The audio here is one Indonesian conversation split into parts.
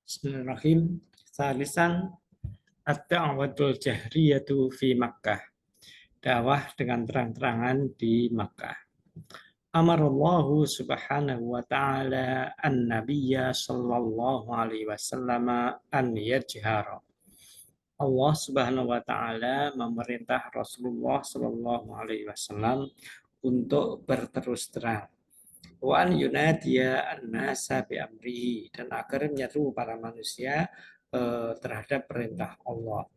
Bismillahirrahmanirrahim. Salisan at-da'watul jahriyatu fi Makkah. Dakwah dengan terang-terangan di Makkah. Amarallahu subhanahu wa ta'ala an-nabiyya sallallahu alaihi wasallam an yajhara. Allah subhanahu wa ta'ala memerintah Rasulullah sallallahu alaihi wasallam untuk berterus terang. Wa an yunadiya an-nasa bi amrihi, dan agar menyeru para manusia terhadap perintah Allah.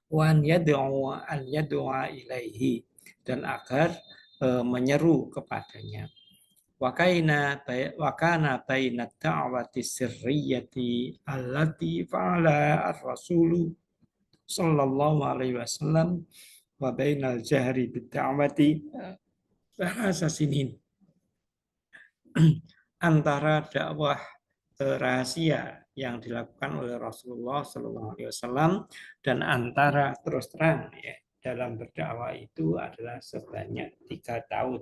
Wa an yad'a ilaihi, dan agar menyeru kepadanya. Wa kana baina da'wati sirriyati allati fa'ala ar-rasulu sallallahu alaihi wasallam wa bainal jahri bid-da'wati bahasa sinin. Antara dakwah rahasia yang dilakukan oleh Rasulullah SAW dan antara terus terang dalam berdakwah itu adalah sebanyak 3 tahun.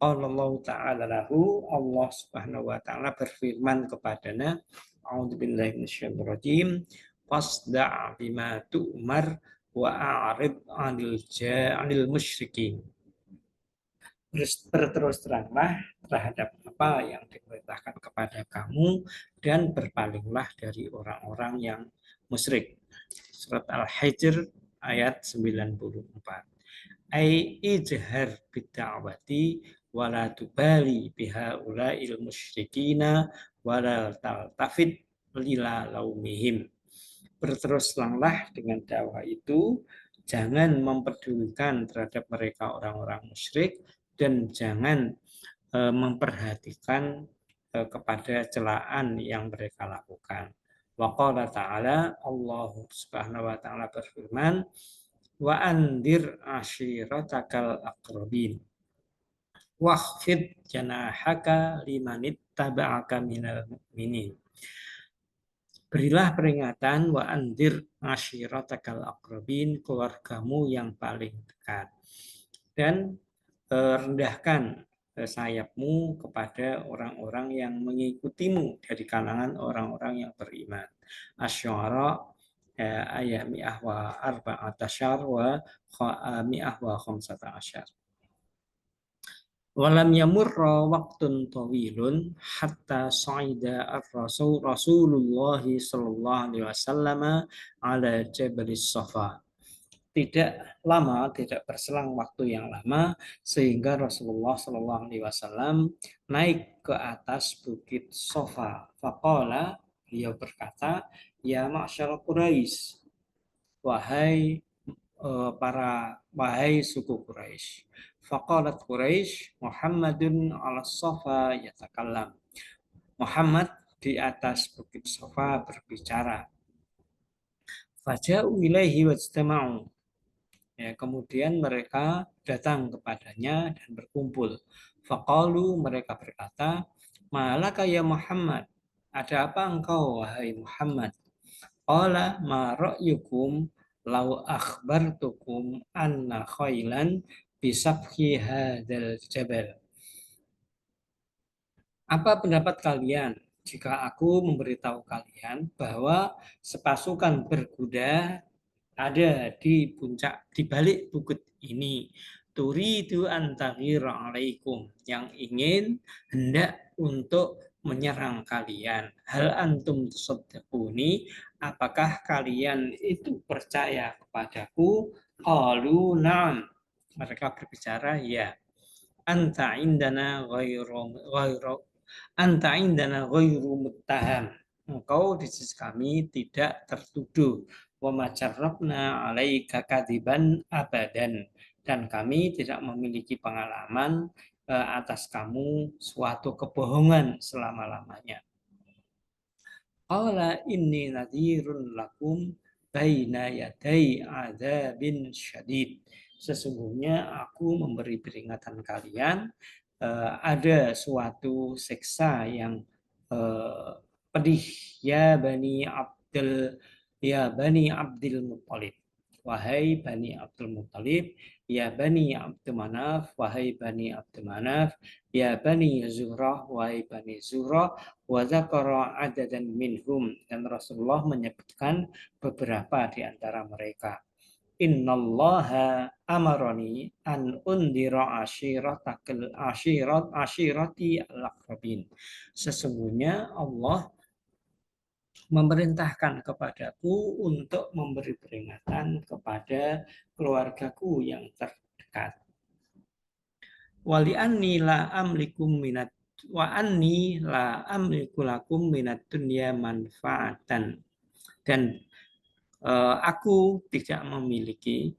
Allah Ta'ala lahu, Allah Subhanahu wa Ta'ala berfirman kepadanya, A'udzubillahi minasyaitonirrajim, fasda' bima tu'mar wa a'rid 'anil musyrikin. Berterus teranglah terhadap apa yang diperintahkan kepada kamu dan berpalinglah dari orang-orang yang musyrik. Surat Al-Hijr ayat 94. Ai ijhar bid'awati wala tubali biha ulail musyrikina wala taltafid lila laumihim. Berterus teranglah dengan dakwah itu, jangan mempedulikan terhadap mereka orang-orang musyrik, dan jangan memperhatikan kepada celaan yang mereka lakukan. Wa qala ta'ala, Allah Subhanahu wa ta'ala berfirman, wa andir ashiratakal aqrabin wakhfid janahaka limanittaba'aka minal mu'minin. Berilah peringatan, wa andir ashiratakal aqrabin, keluargamu yang paling dekat, dan rendahkan sayapmu kepada orang-orang yang mengikutimu dari kalangan orang-orang yang beriman. Asy-Syu'ara ayat 114 wa 115. Walam yamurra waqtun tawilun hatta sa'ida ar-rasul Rasulullah sallallahu alaihi wasallam ala Jabalis Safa. Tidak lama, tidak berselang waktu yang lama, sehingga Rasulullah Shallallahu Alaihi Wasallam naik ke atas bukit Sofa. Faqala, beliau berkata, ya ma'syar Quraisy, wahai wahai suku Quraisy. Faqalat Quraisy, Muhammadun ala Sofa yatakallam. Muhammad di atas bukit Sofa berbicara. Faja'u ilaihi wajtama'u. Kemudian mereka datang kepadanya dan berkumpul. Faqalu, mereka berkata, malaka ya Muhammad, ada apa engkau wahai Muhammad? Qala ma ra'yukum law akhbartukum anna khailan bisafhi hadzal jabal. Apa pendapat kalian jika aku memberitahu kalian bahwa sepasukan berkuda ada di puncak, di balik bukit ini, turidu antaghira alaikum, yang ingin hendak untuk menyerang kalian. Hal antum tusaddiquni, apakah kalian itu percaya kepadaku? Qalu na'am, mereka berbicara ya. Anta indana ghairu muttaham, engkau di sisi kami tidak tertuduh. Wa majarrabna alaika kadiban abadan, dan kami tidak memiliki pengalaman atas kamu suatu kebohongan selama-lamanya. Qala inni nadhirun lakum baina yaday adzabin syadid. Sesungguhnya aku memberi peringatan kalian, ada suatu siksa yang pedih, ya Bani Abdul Muttalib, wahai Bani Abdul Muthalib, ya Bani Abdul Manaf, wahai Bani Abdul Manaf, ya Bani Zuhrah, wahai Bani Zuhrah, wa dzakara adadan minhum, dan Rasulullah menyebutkan beberapa di antara mereka. Innallaha amaroni an undira ashirati al-aqrabin. Sesungguhnya Allah memerintahkan kepadaku untuk memberi peringatan kepada keluargaku yang terdekat. Wali anni la amlikum minat wa anni la amliku lakum minat dunya manfaatan. Dan aku tidak memiliki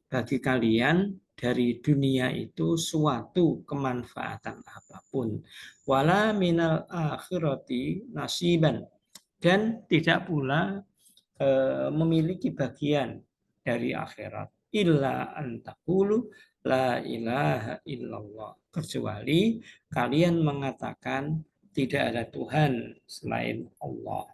bagi kalian dari dunia itu suatu kemanfaatan apapun. Wala minal akhirati nasiban, dan tidak pula memiliki bagian dari akhirat. Illa antakulu la ilaha illallah. Kecuali kalian mengatakan tidak ada Tuhan selain Allah.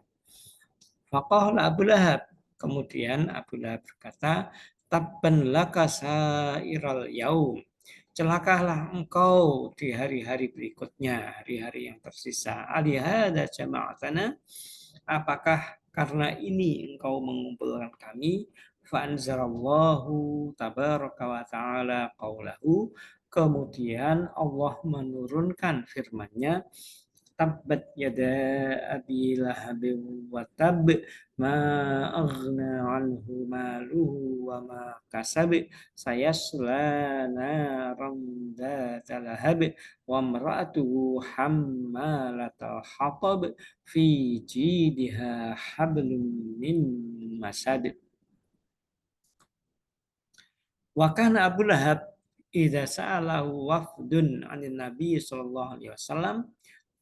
Faqala Abu Lahab. Kemudian Abu Lahab berkata, tabban laka sairal yaum. Celakalah engkau di hari-hari berikutnya, hari-hari yang tersisa. Alihada jama'atana, apakah karena ini engkau mengumpulkan kami? Fa'anzarallahu tabaraka wa ta'ala qawlahu. Kemudian Allah menurunkan firman-Nya, tabbat yada abi lahabin wa tab ma aghna anhu maluhu wa ma kasab sayasla naran dzata lahab wa imra'atuhu hammalatal hatab fi jidha hablum min masad. Wa kana Abu Lahab idza sa'alahu wafdun 'anil nabi sallallahu alaihi wasallam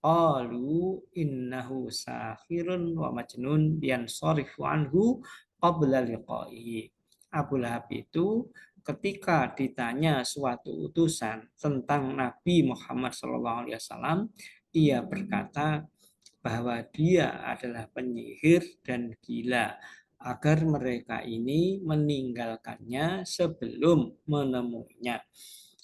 qalu innahu sahirun wa majnun yansarifu anhu qabla liqa'ihi. Abu Lahab itu ketika ditanya suatu utusan tentang Nabi Muhammad SAW, ia berkata bahwa dia adalah penyihir dan gila, agar mereka ini meninggalkannya sebelum menemuinya.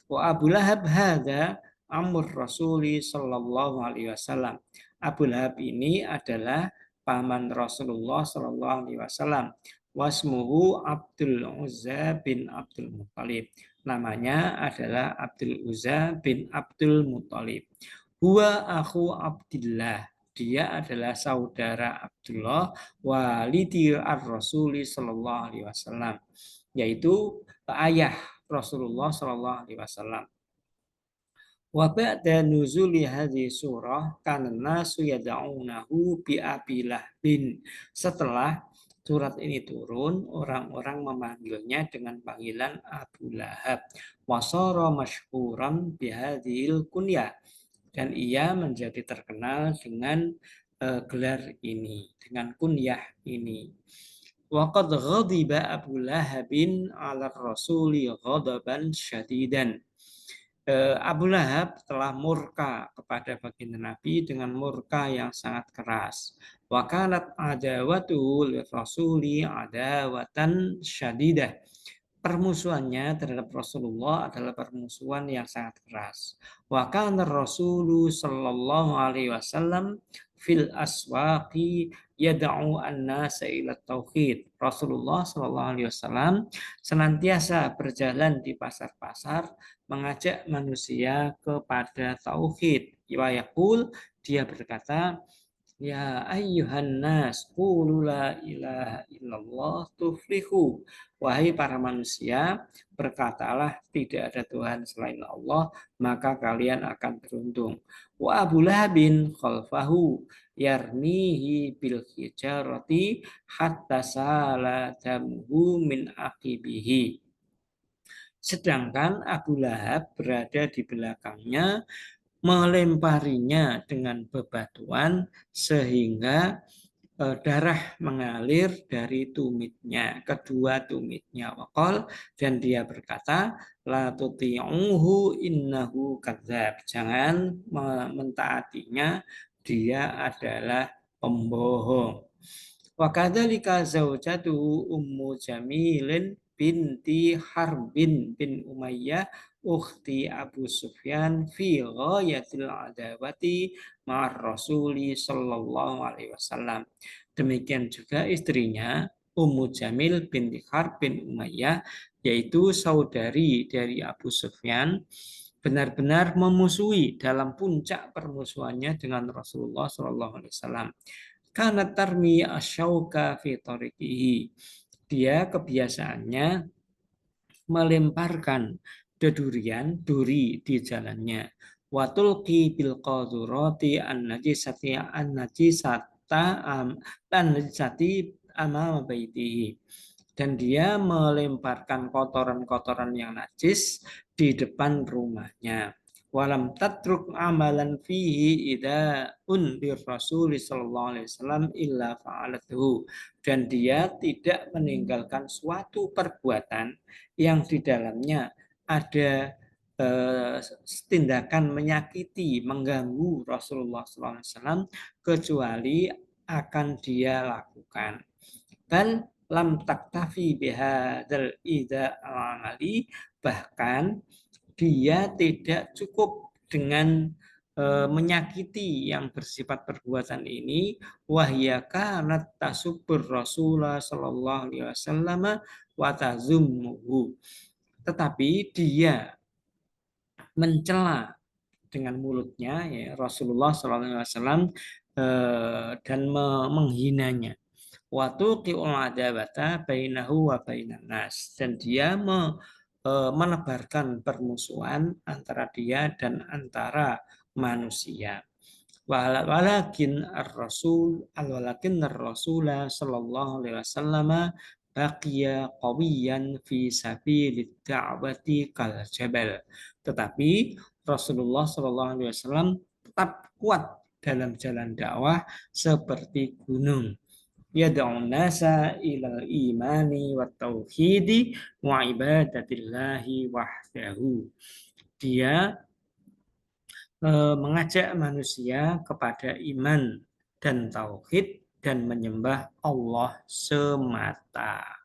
Wa Abu Lahab hadza amur Rasuli sallallahu alaihi wasallam. Abu Lahab ini adalah paman Rasulullah sallallahu alaihi wasallam. Wasmuhu Abdul Uzza bin Abdul Muthalib. Namanya adalah Abdul Uzza bin Abdul Muthalib. Huwa akhu Abdillah. Dia adalah saudara Abdullah walidi ar-Rasuli sallallahu alaihi wasallam, yaitu ayah Rasulullah sallallahu alaihi wasallam. Wa ba'da nuzuli hadhihi surah kana nasu yad'unahu bi Abi Lahbin. Setelah surat ini turun, orang-orang memanggilnya dengan panggilan Abu Lahab. Wasara masyhuran bi hadhil kunyah, dan ia menjadi terkenal dengan gelar ini, dengan kunyah ini. Waqad ghadiba Abu Lahabin 'ala Rasuli ghadaban syadidan. Abu Lahab telah murka kepada baginda Nabi dengan murka yang sangat keras. Wa kanat adawatuhu lirrasuli adawatan syadidah. Permusuhannya terhadap Rasulullah adalah permusuhan yang sangat keras. Wa kana Rasulu sallallahu alaihi wasallam fil aswaqi yad'u an-nasa ila tauhid. Rasulullah sallallahu alaihi wasallam senantiasa berjalan di pasar-pasar mengajak manusia kepada tauhid. Wa yaqul, dia berkata, ya ayyuhan nas qulu la ilaha illallah tuflihu. Wahai para manusia, berkatalah tidak ada Tuhan selain Allah, maka kalian akan beruntung. Wa Abu Lahabin khalfahu yarnihi bil hijarati hatta sala damuhu min aqibihi. Sedangkan Abu Lahab berada di belakangnya melemparinya dengan bebatuan sehingga darah mengalir dari tumitnya, kedua tumitnya. Waqal, dan dia berkata, la tuti'uhu innahu kadzab. Jangan mentaatinya, dia adalah pembohong. Wa kadzalika zaujatuhu Ummu Jamilin binti Harbin bin Umayyah ukhti Abu Sufyan fi ghayatil adawati ma'ar Rasuli sallallahu alaihi wasallam. Demikian juga istrinya Ummu Jamil binti Harb bin Umayyah, yaitu saudari dari Abu Sufyan, benar-benar memusuhi dalam puncak permusuhannya dengan Rasulullah Shallallahu Alaihi Wasallam. Karena tarmi asyauka fi tariqihi. Dia kebiasaannya melemparkan dedurian, duri di jalannya. Watulqi bil qadurati an-najisati amama baitihi. Dan dia melemparkan kotoran-kotoran yang najis di depan rumahnya. Walam tatruk amalan fihi ida'un bir Rasul sallallahu alaihi wasallam illa fa'alatuhu. Dan dia tidak meninggalkan suatu perbuatan yang di dalamnya ada tindakan menyakiti, mengganggu Rasulullah sallallahu alaihi wasallam kecuali akan dia lakukan. Bal lam taktafi bihadzal ida amali, bahkan dia tidak cukup dengan menyakiti yang bersifat perbuatan ini, wahya kanat tasubur Rasulullah sallallahu alaihi wasallam wa tazummuhu, tetapi dia mencela dengan mulutnya ya Rasulullah sallallahu alaihi wasallam dan menghinanya. Watuqi'ul adawata bainahu wa bainan nas, dan dia menebarkan permusuhan antara dia dan antara manusia. Walakin ar-rasul sallallahu alaihi wasallam baqiya qawiyan fi sabilid da'wati kal jabal. Tetapi Rasulullah sallallahu alaihi wasallam tetap kuat dalam jalan dakwah seperti gunung. Yad'un nasa ilal imani wa tauhidi wa ibadatillahi wahdahu. Dia mengajak manusia kepada iman dan tauhid dan menyembah Allah semata.